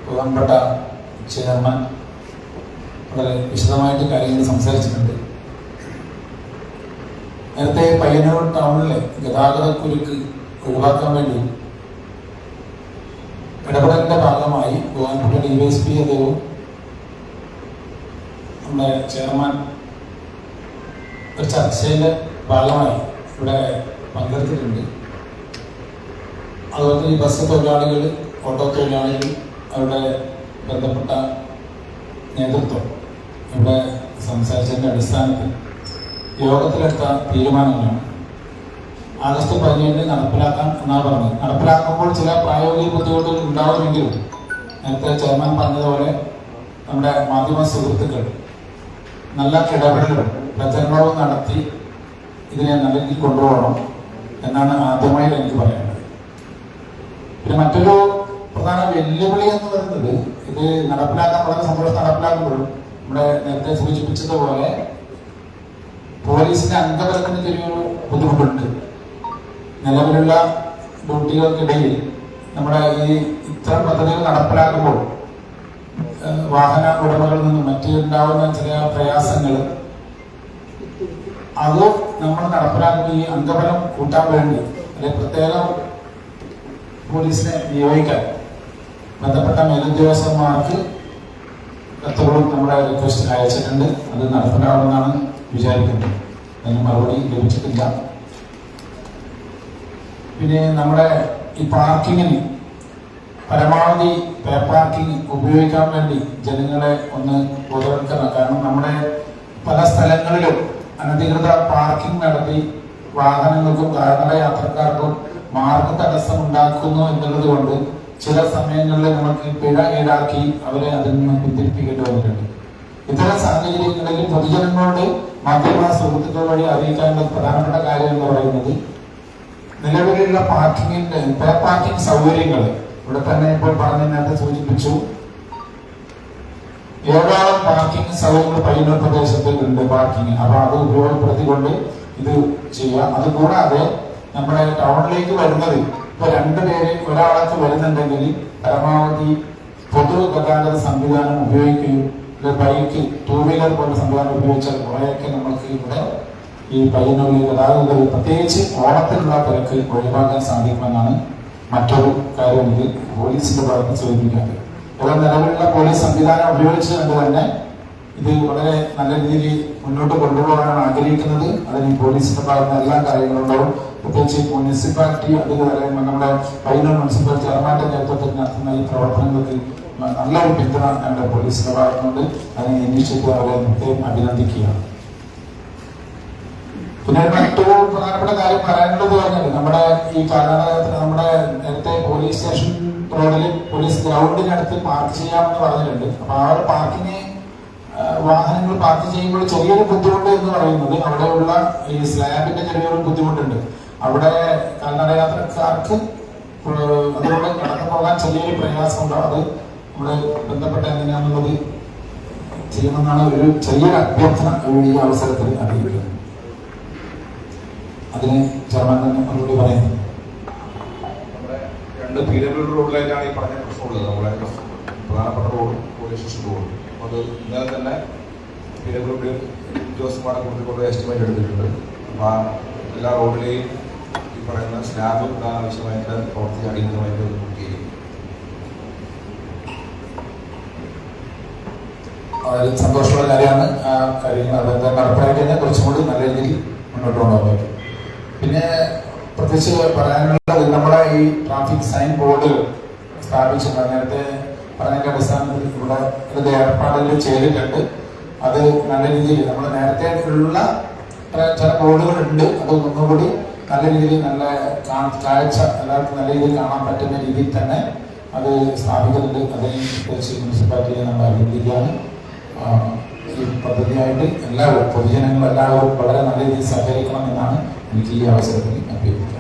ബഹുമാനപ്പെട്ട ചെയർമാൻ വളരെ വിശദമായിട്ട് കാര്യങ്ങൾ സംസാരിച്ചിട്ടുണ്ട്. നേരത്തെ പയ്യന്നൂർ ടൗണിലെ ഗതാഗതക്കുരുക്ക് ഒഴിവാക്കാൻ വേണ്ടി ഇടപെടലിന്റെ ഭാഗമായി ബഹുമാനപ്പെട്ട DYSP അദ്ദേഹവും നമ്മുടെ ചെയർമാൻ ഒരു ചർച്ചയുടെ ഭാഗമായി ഇവിടെ പങ്കെടുത്തിട്ടുണ്ട്. അതുപോലെ ഈ ബസ് തൊഴിലാളികൾ, ഓട്ടോ തൊഴിലാളികൾ, അവരുടെ ബന്ധപ്പെട്ട നേതൃത്വം ഇവിടെ സംസാരിച്ചതിൻ്റെ അടിസ്ഥാനത്തിൽ യോഗത്തിലെടുത്ത തീരുമാനങ്ങളാണ്. ആഗസ്റ്റ് 17 നടപ്പിലാക്കാം എന്നാണ് പറഞ്ഞത്. നടപ്പിലാക്കുമ്പോൾ ചില പ്രായോഗിക ബുദ്ധിമുട്ടുകൾ ഉണ്ടാവുമെങ്കിലും നേരത്തെ ചെയർമാൻ പറഞ്ഞതുപോലെ നമ്മുടെ മാധ്യമ സുഹൃത്തുക്കൾ നല്ല ഇടപെടലുകൾ പ്രചരണവും നടത്തി ഇതിനെ നല്ല രീതിയിൽ കൊണ്ടുപോകണം എന്നാണ് ആദ്യമായി എനിക്ക് പറയുന്നത്. പിന്നെ മറ്റൊരു പ്രധാന വെല്ലുവിളി എന്ന് പറയുന്നത് ഇത് നടപ്പിലാക്കാൻ വളരെ സന്തോഷം നടപ്പിലാക്കുമ്പോഴും നമ്മുടെ നേരത്തെ സൂചിപ്പിച്ചതുപോലെ പോലീസിന്റെ അംഗബലത്തിന് ചെറിയൊരു ബുദ്ധിമുട്ടുണ്ട്. നിലവിലുള്ള ഡ്യൂട്ടികൾക്കിടയിൽ നമ്മുടെ ഈ ഇത്തരം പദ്ധതികൾ നടപ്പിലാക്കുമ്പോൾ വാഹന ഉടമകളിൽ നിന്നും മറ്റുണ്ടാവുന്ന ചില പ്രയാസങ്ങൾ അത് നമ്മൾ നടപ്പിലാക്കുന്ന ഈ അംഗബലം കൂട്ടാൻ വേണ്ടി അല്ലെങ്കിൽ പ്രത്യേകം പോലീസിനെ നിയോഗിക്കാൻ ബന്ധപ്പെട്ട മേലുദ്യോഗസ്ഥന്മാർക്ക് കത്തുകളും നമ്മുടെ റിക്വസ്റ്റ് അയച്ചിട്ടുണ്ട്. അത് നടപ്പിലാവുമെന്നാണ് വിചാരിക്കുന്നത്. അതിന് മറുപടി ലഭിച്ചിട്ടില്ല. പിന്നെ നമ്മുടെ ഈ പാർക്കിങ്ങിന് പരമാവധി പേ പാർക്കിംഗ് ഉപയോഗിക്കാൻ വേണ്ടി ജനങ്ങളെ ഒന്ന് ബോധവൽക്കരണം. കാരണം നമ്മുടെ പല സ്ഥലങ്ങളിലും അനധികൃത പാർക്കിംഗ് നടത്തി വാഹനങ്ങൾക്കും കാൽനട യാത്രക്കാർക്കും മാർഗ തടസ്സം ഉണ്ടാക്കുന്നു എന്നുള്ളത് കൊണ്ട് ചില സമയങ്ങളിൽ നമുക്ക് പിഴ ഈടാക്കി അവരെ അതിൽ നിന്ന് പിന്തിരിപ്പിക്കേണ്ടി വന്നിട്ടുണ്ട്. ഇത്തരം സാഹചര്യങ്ങളിൽ പൊതുജനങ്ങളോട് മാധ്യമ സുഹൃത്തുക്കൾ വഴി അറിയിക്കാനുള്ള പ്രധാനപ്പെട്ട കാര്യം എന്ന് പറയുന്നത് നിലവിലുള്ള പാർക്കിങ്ങിന്റെ പേ പാർക്കിംഗ് സൗകര്യങ്ങൾ ഇവിടെ തന്നെ ഇപ്പോൾ പറഞ്ഞ നേരത്തെ സൂചിപ്പിച്ചു. ഏഴോളം പാർക്കിംഗ് സൗകര്യങ്ങൾ പയ്യന്നൂർ പ്രദേശത്ത് ഉണ്ട് പാർക്കിംഗ്. അപ്പൊ അത് ഉപയോഗപ്പെടുത്തിക്കൊണ്ട് ഇത് ചെയ്യാം. അതുകൂടാതെ നമ്മുടെ ടൗണിലേക്ക് വരുന്നത് ഇപ്പൊ 2 പേര് ഒരാൾക്ക് വരുന്നുണ്ടെങ്കിൽ പരമാവധി പൊതുഗതാഗത സംവിധാനം ഉപയോഗിക്കുകയും ബൈക്ക്, 2 വീലർ പോലുള്ള സംവിധാനം ഉപയോഗിച്ചാൽ കുറേയൊക്കെ നമുക്ക് ഇവിടെ ഈ പയ്യന്നൂരിൽ ഗതാഗത പ്രത്യേകിച്ച് ഓണത്തിനുള്ള തിരക്ക് ഒഴിവാക്കാൻ സാധിക്കുമെന്നാണ് മറ്റൊരു കാര്യം ഇത് പോലീസിന്റെ ഭാഗത്ത് സൂചിപ്പിക്കുന്നത്. ഇവിടെ നിലവിലുള്ള പോലീസ് സംവിധാനം ഉപയോഗിച്ചുകൊണ്ട് തന്നെ ഇത് വളരെ നല്ല രീതിയിൽ മുന്നോട്ട് കൊണ്ടുപോകാനാണ് ആഗ്രഹിക്കുന്നത്. അതിന് പോലീസിന്റെ ഭാഗത്ത് എല്ലാ കാര്യങ്ങളും ഉണ്ടാവും. പ്രത്യേകിച്ച് മുനിസിപ്പാലിറ്റി അധികാരം നമ്മുടെ പയ്യന്നൂർ മുനിസിപ്പൽ ചെയർമാന്റെ നേതൃത്വത്തിൽ നടത്തുന്ന ഈ പ്രവർത്തനങ്ങൾക്ക് നല്ലൊരു പിന്തുണ ഞങ്ങളുടെ പോലീസിന്റെ ഭാഗത്തുണ്ട്. അതിനെ അന്വേഷിച്ചിട്ട് അവരെ പ്രത്യേകം അഭിനന്ദിക്കുകയാണ്. പിന്നെ മറ്റൊരു പ്രധാനപ്പെട്ട കാര്യം പറയാനുള്ളത് പറഞ്ഞാൽ നമ്മുടെ ഈ കാലഘട്ടത്തിൽ നമ്മുടെ നേരത്തെ പോലീസ് സ്റ്റേഷൻ റോഡിൽ പോലീസ് ഗ്രൗണ്ടിനടുത്ത് പാർക്ക് ചെയ്യാമെന്ന് പറഞ്ഞിട്ടുണ്ട്. അപ്പൊ ആ ഒരു പാർക്കിങ് വാഹനങ്ങൾ പാർക്ക് ചെയ്യുമ്പോൾ ചെറിയൊരു ബുദ്ധിമുട്ട് എന്ന് പറയുന്നത് അവിടെയുള്ള ഈ സ്ലാബിന്റെ ചെറിയൊരു ബുദ്ധിമുട്ടുണ്ട്. അവിടെ കാൽനട യാത്രക്കാർക്ക് അതുകൊണ്ട് കടന്നു പോകാൻ ചെറിയൊരു പ്രയാസമുണ്ടോ അത് നമ്മുടെ ബന്ധപ്പെട്ട എങ്ങനെയാണെന്നുള്ളത് ചെയ്യണമെന്നാണ് ഒരു ചെറിയൊരു അഭ്യർത്ഥന ഈ അവസരത്തിൽ അറിയിക്കുന്നത്. അതിന് ചെയർമാൻ തന്നെ മറുപടി പറയുന്നത്. നമ്മുടെ 2 PW റോഡിലായിട്ടാണ് ഈ പറഞ്ഞ പ്രശ്നമുള്ളത്. നമ്മുടെ പ്രധാനപ്പെട്ട റോഡ് പോലീസ് സ്റ്റേഷൻ റോഡ്. അത് ഇന്നലെ തന്നെ PW ഉദ്യോഗസ്ഥന്മാരെ കുറിച്ച് എസ്റ്റിമേറ്റ് എടുത്തിട്ടുണ്ട്. അപ്പോൾ എല്ലാ റോഡിലെയും ഈ പറയുന്ന സ്ലാബ് ഇടാൻ ആവശ്യമായിട്ട് പ്രവർത്തി അടിയന്തരമായിട്ട് ബുക്ക് ചെയ്യും. വളരെ സന്തോഷമുള്ള കാര്യമാണ്. ആ കാര്യങ്ങൾ അതെന്താ നടപ്പാക്കി കഴിഞ്ഞാൽ കുറച്ചും കൂടി നല്ല രീതിയിൽ മുന്നോട്ട് കൊണ്ടുപോകാൻ പറ്റും. പിന്നെ പ്രത്യേകിച്ച് പറയാനുള്ളത് നമ്മുടെ ഈ ട്രാഫിക് സൈൻ ബോർഡുകൾ സ്ഥാപിച്ചിട്ടുണ്ട്. നേരത്തെ പറഞ്ഞതിന്റെ അടിസ്ഥാനത്തിൽ ഇവിടെ ഇതിന്റെ ഏർപ്പാടുകൾ ചെയ്തിട്ടുണ്ട്. അത് നല്ല രീതിയിൽ നമ്മൾ നേരത്തെ ഉള്ള ചില ബോർഡുകൾ ഉണ്ട്. അത് ഒന്നുകൂടി നല്ല രീതിയിൽ നല്ല കാഴ്ച എല്ലാവർക്കും നല്ല രീതിയിൽ കാണാൻ പറ്റുന്ന രീതിയിൽ തന്നെ അത് സ്ഥാപിക്കുന്നുണ്ട്. അതിന് പ്രത്യേകിച്ച് മുനിസിപ്പാലിറ്റിയെ നമ്മൾ അഭിനന്ദിക്കുകയാണ്. ഈ പദ്ധതിയായിട്ട് എല്ലാവരും പൊതുജനങ്ങൾ എല്ലാവരും വളരെ നല്ല രീതിയിൽ സഹകരിക്കണം എന്നാണ് എനിക്ക് ഈ അവസരത്തിൽ അഭ്യർത്ഥിക്കുന്നത്.